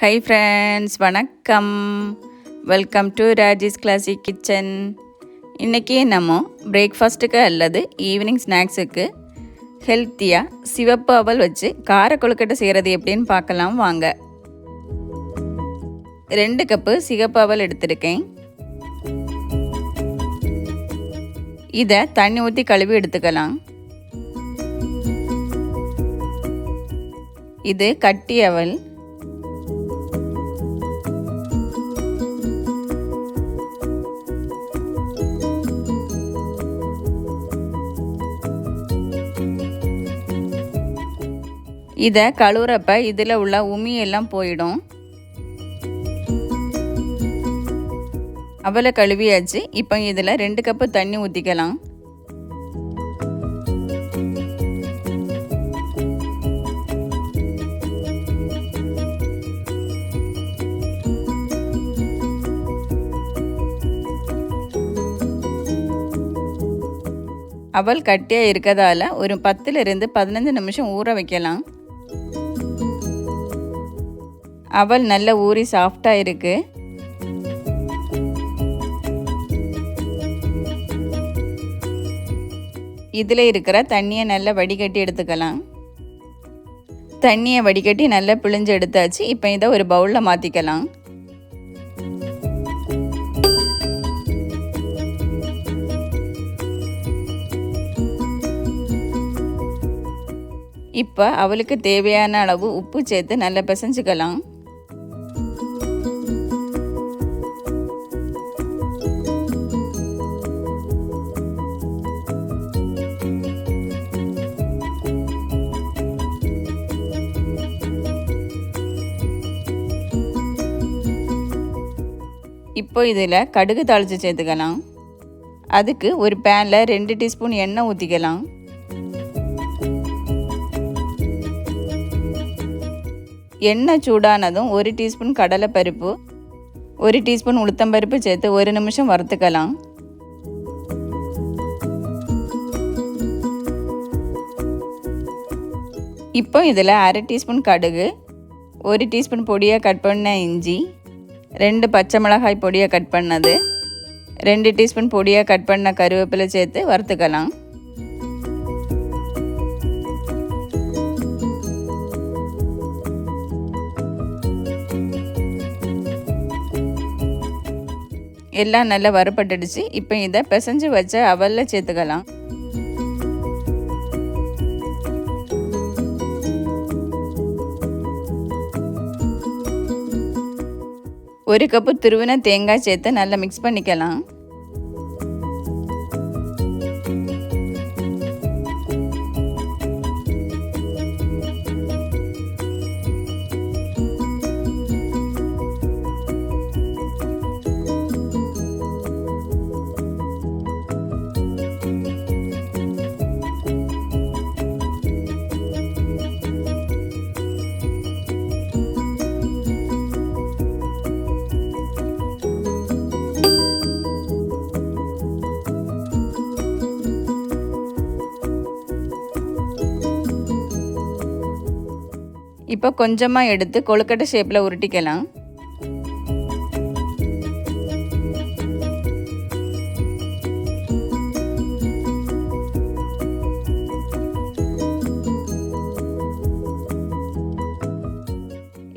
High friends, வணக்கம். Welcome to Raji's classic kitchen. இன்றைக்கி நம்ம பிரேக்ஃபாஸ்ட்டுக்கு அல்லது ஈவினிங் ஸ்நாக்ஸுக்கு ஹெல்த்தியாக சிவப்பு அவல் வச்சு கார கொழுக்கட்டை செய்கிறது எப்படின்னு பார்க்கலாம் வாங்க. 2 கப்பு சிவப்பு அவல் எடுத்திருக்கேன். இதை தண்ணி ஊற்றி கழுவி எடுத்துக்கலாம். இது கட்டி அவல். இதை கழுவுறப்ப இதில் உள்ள உமியெல்லாம் போயிடும். அவலை கழுவியாச்சு. இப்போ இதில் 2 கப்பு தண்ணி ஊற்றிக்கலாம். அவல் கட்டியாக இருக்கிறதால ஒரு 10லிருந்து 15 நிமிஷம் ஊற வைக்கலாம். அவல் நல்ல ஊறி சாஃப்டாக இருக்குது. இதில் இருக்கிற தண்ணியை நல்லா வடிகட்டி எடுத்துக்கலாம். தண்ணியை வடிகட்டி நல்லா பிழிஞ்சு எடுத்தாச்சு. இப்போ இதை ஒரு பவுலில் மாற்றிக்கலாம். இப்போ அவளுக்கு தேவையான அளவு உப்பு சேர்த்து நல்லா பிசைஞ்சுக்கலாம். இப்போ இதில் கடுகு தாளித்து சேர்த்துக்கலாம். அதுக்கு ஒரு பேனில் 2 டீஸ்பூன் எண்ணெய் ஊற்றிக்கலாம். எண்ணெய் சூடானதும் 1 டீஸ்பூன் கடலைப்பருப்பு, 1 டீஸ்பூன் உளுத்தம்பருப்பு சேர்த்து 1 நிமிஷம் வறுத்துக்கலாம். இப்போ இதில் 1/2 டீஸ்பூன் கடுகு, 1 டீஸ்பூன் பொடியாக கட் பண்ண இஞ்சி, 2 பச்சை மிளகாய் பொடியாக கட் பண்ணது, 2 டீஸ்பூன் பொடியாக கட் பண்ண கருவேப்பிலை சேர்த்து வறுத்துக்கலாம். எல்லாம் நல்லா வறுபட்டுடுச்சு. இப்போ இதை பிசைஞ்சு வச்ச அவலில் சேர்த்துக்கலாம். ஒரு கப்பு துருவின தேங்காய் சேர்த்து நல்லா மிக்ஸ் பண்ணிக்கலாம். இப்போ கொஞ்சமாக எடுத்து கொழுக்கட்டை ஷேப்பில் உருட்டிக்கலாம்.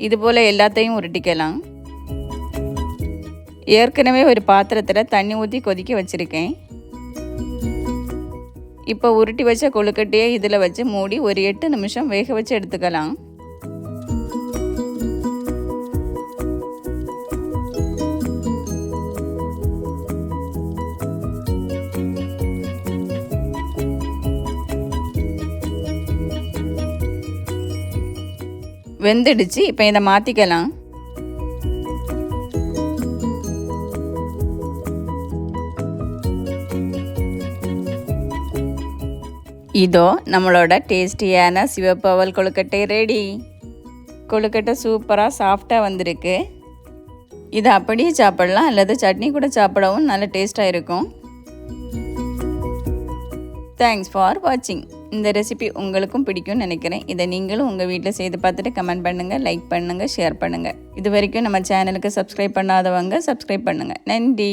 இதுபோல் எல்லாத்தையும் உருட்டிக்கலாம். ஏற்கனவே ஒரு பாத்திரத்தில் தண்ணி ஊற்றி கொதிக்க வச்சுருக்கேன். இப்போ உருட்டி வச்ச கொழுக்கட்டையை இதில் வச்சு மூடி ஒரு 8 நிமிஷம் வேக வச்சு எடுத்துக்கலாம். வெந்துடுச்சு. இப்போ இதை மாற்றிக்கலாம். இதோ நம்மளோட டேஸ்டியான சிவப்பு அவல் கொழுக்கட்டை ரெடி. கொழுக்கட்டை சூப்பராக சாஃப்டாக வந்திருக்கு. இதை அப்படியே சாப்பிடலாம் அல்லது சட்னி கூட சாப்பிடவும் நல்ல டேஸ்ட்டாக இருக்கும். தேங்க்ஸ் ஃபார் வாட்சிங். இந்த ரெசிபி உங்களுக்கும் பிடிக்கும்னு நினைக்கிறேன். இதை நீங்களும் உங்கள் வீட்டில் செய்து பார்த்துட்டு கமெண்ட் பண்ணுங்கள், லைக் பண்ணுங்கள், ஷேர் பண்ணுங்கள். இது வரைக்கும் நம்ம சேனலுக்கு சப்ஸ்கிரைப் பண்ணாதவங்க சப்ஸ்கிரைப் பண்ணுங்கள். நன்றி.